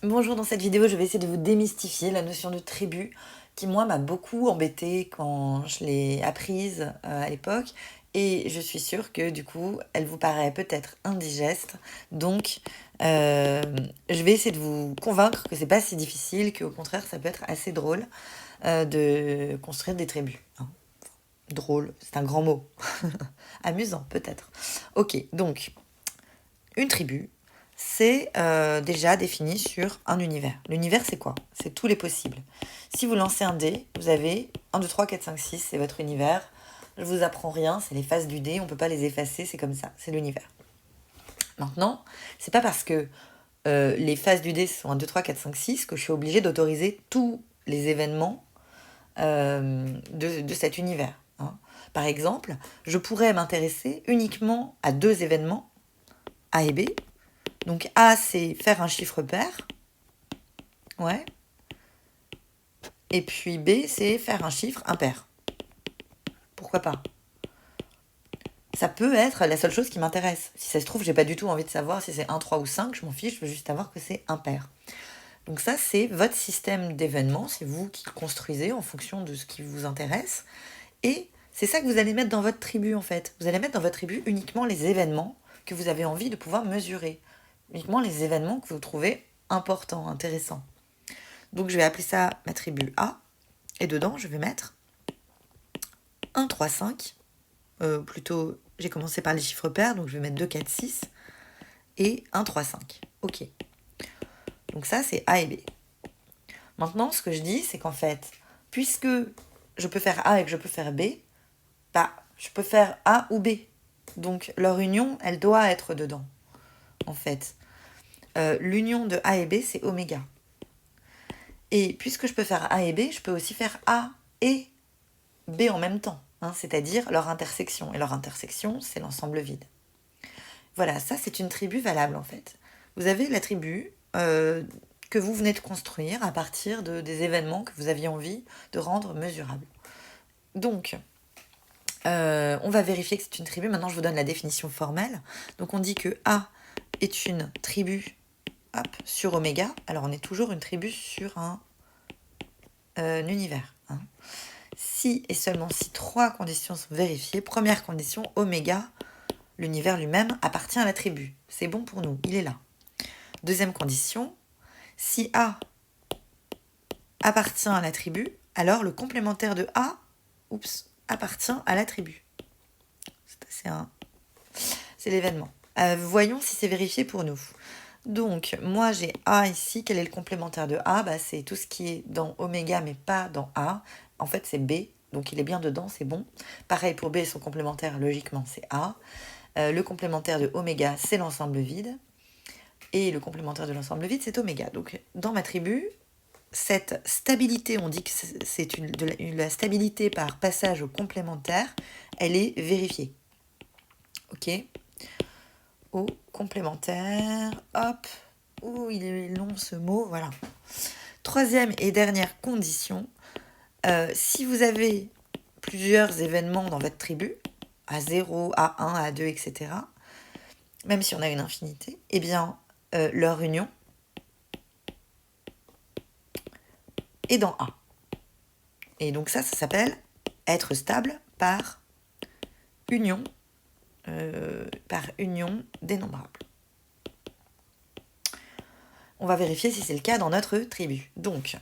Bonjour, dans cette vidéo, je vais essayer de vous démystifier la notion de tribu qui, moi, m'a beaucoup embêtée quand je l'ai apprise à l'époque. Et je suis sûre que, du coup, elle vous paraît peut-être indigeste. Donc, euh, je vais essayer de vous convaincre que c'est pas si difficile, qu'au contraire, ça peut être assez drôle de construire des tribus, hein. Drôle, c'est un grand mot. Amusant, peut-être. Ok, donc, une tribu, c'est déjà défini sur un univers. L'univers, c'est quoi? C'est tous les possibles. Si vous lancez un dé, vous avez 1, 2, 3, 4, 5, 6, c'est votre univers. Je vous apprends rien, c'est les faces du dé, on ne peut pas les effacer, c'est comme ça, c'est l'univers. Maintenant, c'est pas parce que les faces du dé sont 1, 2, 3, 4, 5, 6 que je suis obligée d'autoriser tous les événements de cet univers, hein. Par exemple, je pourrais m'intéresser uniquement à deux événements, A et B. Donc A, c'est faire un chiffre pair. Ouais. Et puis B, c'est faire un chiffre impair. Pourquoi pas? Ça peut être la seule chose qui m'intéresse. Si ça se trouve, j'ai pas du tout envie de savoir si c'est 1, 3 ou 5, je m'en fiche, je veux juste savoir que c'est impair. Donc ça, c'est votre système d'événements, c'est vous qui le construisez en fonction de ce qui vous intéresse. Et c'est ça que vous allez mettre dans votre tribu, en fait. Vous allez mettre dans votre tribu uniquement les événements que vous avez envie de pouvoir mesurer. Uniquement les événements que vous trouvez importants, intéressants. Donc je vais appeler ça ma tribu A. Et dedans, je vais mettre 1, 3, 5. Plutôt, j'ai commencé par les chiffres pairs, donc je vais mettre 2, 4, 6. Et 1, 3, 5. Ok. Donc ça, c'est A et B. Maintenant, ce que je dis, c'est qu'en fait, puisque je peux faire A et que je peux faire B, bah, je peux faire A ou B. Donc leur union, elle doit être dedans, en fait. L'union de A et B, c'est oméga. Et puisque je peux faire A et B, je peux aussi faire A et B en même temps, hein, c'est-à-dire leur intersection. Et leur intersection, c'est l'ensemble vide. Voilà, ça c'est une tribu valable en fait. Vous avez la tribu que vous venez de construire à partir des événements que vous aviez envie de rendre mesurables. Donc, on va vérifier que c'est une tribu. Maintenant, je vous donne la définition formelle. Donc, on dit que A est une tribu sur oméga. Alors, on est toujours une tribu sur un univers, hein. Si et seulement si trois conditions sont vérifiées. Première condition, oméga, l'univers lui-même, appartient à la tribu. C'est bon pour nous, il est là. Deuxième condition, si A appartient à la tribu, alors le complémentaire de A appartient à la tribu. C'est l'événement. Voyons si c'est vérifié pour nous. Donc, moi j'ai A ici. Quel est le complémentaire de A? C'est tout ce qui est dans oméga, mais pas dans A. En fait, c'est B. Donc, il est bien dedans, c'est bon. Pareil pour B, son complémentaire, logiquement, c'est A. Le complémentaire de oméga, c'est l'ensemble vide. Et le complémentaire de l'ensemble vide, c'est oméga. Donc, dans ma tribu, cette stabilité, on dit que c'est la stabilité par passage au complémentaire, elle est vérifiée. Ok? Au complémentaire, hop. Ouh, il est long ce mot, voilà. Troisième et dernière condition, si vous avez plusieurs événements dans votre tribu, A0, A1, A2, etc., même si on a une infinité, eh bien, leur union est dans A. Et donc ça s'appelle être stable par union dénombrable. On va vérifier si c'est le cas dans notre tribu. Donc,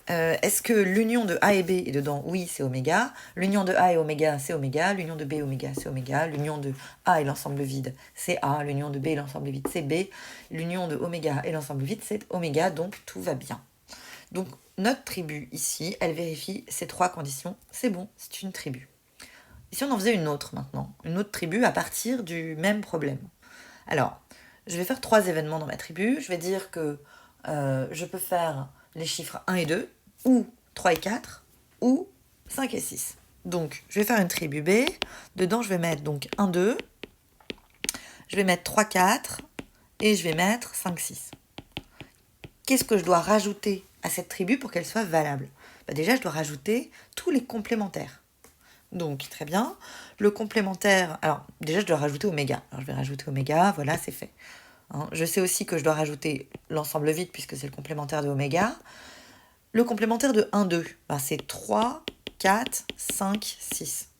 est-ce que l'union de A et B est dedans? Oui, c'est oméga. L'union de A et oméga, c'est oméga. L'union de B et oméga, c'est oméga. L'union de A et l'ensemble vide, c'est A. L'union de B et l'ensemble vide, c'est B. L'union de oméga et l'ensemble vide, c'est oméga. Donc, tout va bien. Donc, notre tribu ici, elle vérifie ces trois conditions. C'est bon, c'est une tribu. Et si on en faisait une autre maintenant, une autre tribu à partir du même problème? Alors, je vais faire 3 événements dans ma tribu. Je vais dire que je peux faire les chiffres 1 et 2, ou 3 et 4, ou 5 et 6. Donc, je vais faire une tribu B. Dedans, je vais mettre donc 1, 2. Je vais mettre 3, 4. Et je vais mettre 5, 6. Qu'est-ce que je dois rajouter à cette tribu pour qu'elle soit valable? Déjà, je dois rajouter tous les complémentaires. Donc, très bien. Le complémentaire... Alors, déjà, je dois rajouter oméga. Alors, je vais rajouter oméga. Voilà, c'est fait. hein. Je sais aussi que je dois rajouter l'ensemble vide puisque c'est le complémentaire de oméga. Le complémentaire de 1, 2, ben c'est 3, 4, 5, 6.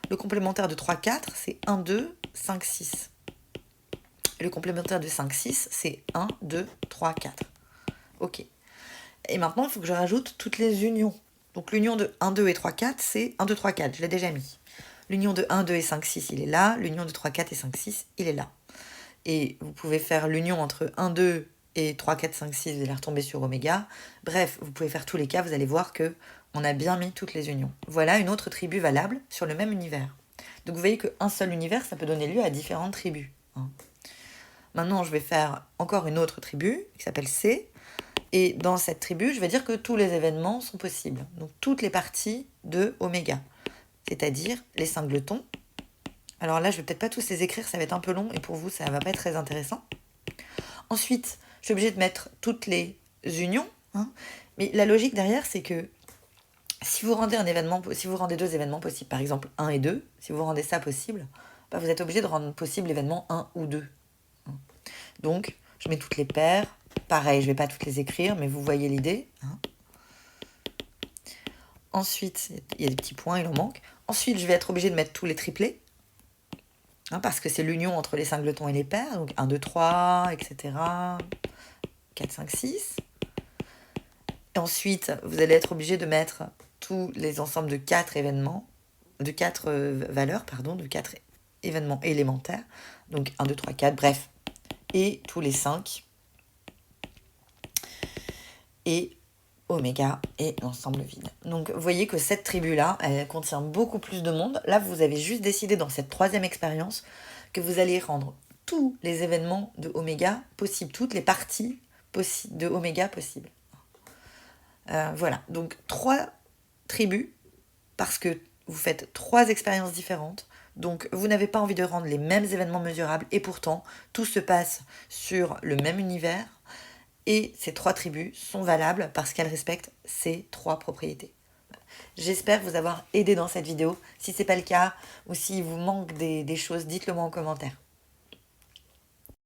Le complémentaire de 3, 4, c'est 1, 2, 5, 6. Et le complémentaire de 5, 6, c'est 1, 2, 3, 4. Ok. Et maintenant, il faut que je rajoute toutes les unions. Donc l'union de 1, 2 et 3, 4, c'est 1, 2, 3, 4. Je l'ai déjà mis. L'union de 1, 2 et 5, 6, il est là. L'union de 3, 4 et 5, 6, il est là. Et vous pouvez faire l'union entre 1, 2 et 3, 4, 5, 6, vous allez retomber sur oméga. Bref, vous pouvez faire tous les cas, vous allez voir que on a bien mis toutes les unions. Voilà une autre tribu valable sur le même univers. Donc vous voyez qu'un seul univers, ça peut donner lieu à différentes tribus. Maintenant, je vais faire encore une autre tribu qui s'appelle C. Et dans cette tribu, je vais dire que tous les événements sont possibles. Donc toutes les parties de oméga, c'est-à-dire les singletons. Alors là, je vais peut-être pas tous les écrire, ça va être un peu long et pour vous, ça va pas être très intéressant. Ensuite, je suis obligée de mettre toutes les unions. Mais la logique derrière, c'est que si vous rendez deux événements possibles, par exemple 1 et 2, si vous rendez ça possible, bah vous êtes obligé de rendre possible l'événement 1 ou 2. Donc, je mets toutes les paires. Pareil, je ne vais pas toutes les écrire, mais vous voyez l'idée. Ensuite, il y a des petits points, il en manque. Ensuite, je vais être obligée de mettre tous les triplés. Parce que c'est l'union entre les singletons et les paires. Donc 1, 2, 3, etc. 4, 5, 6. Et ensuite, vous allez être obligé de mettre tous les ensembles de 4 événements, de 4 valeurs, de 4 événements élémentaires. Donc 1, 2, 3, 4, bref. Et tous les 5. Et oméga et l'ensemble vide. Donc vous voyez que cette tribu-là, elle contient beaucoup plus de monde. Là, vous avez juste décidé dans cette troisième expérience que vous allez rendre tous les événements de oméga possibles, toutes les parties de oméga possibles. Voilà, donc 3 tribus, parce que vous faites 3 expériences différentes. Donc vous n'avez pas envie de rendre les mêmes événements mesurables et pourtant tout se passe sur le même univers. Et ces 3 tribus sont valables parce qu'elles respectent ces 3 propriétés. J'espère vous avoir aidé dans cette vidéo. Si ce n'est pas le cas ou s'il vous manque des choses, dites-le moi en commentaire.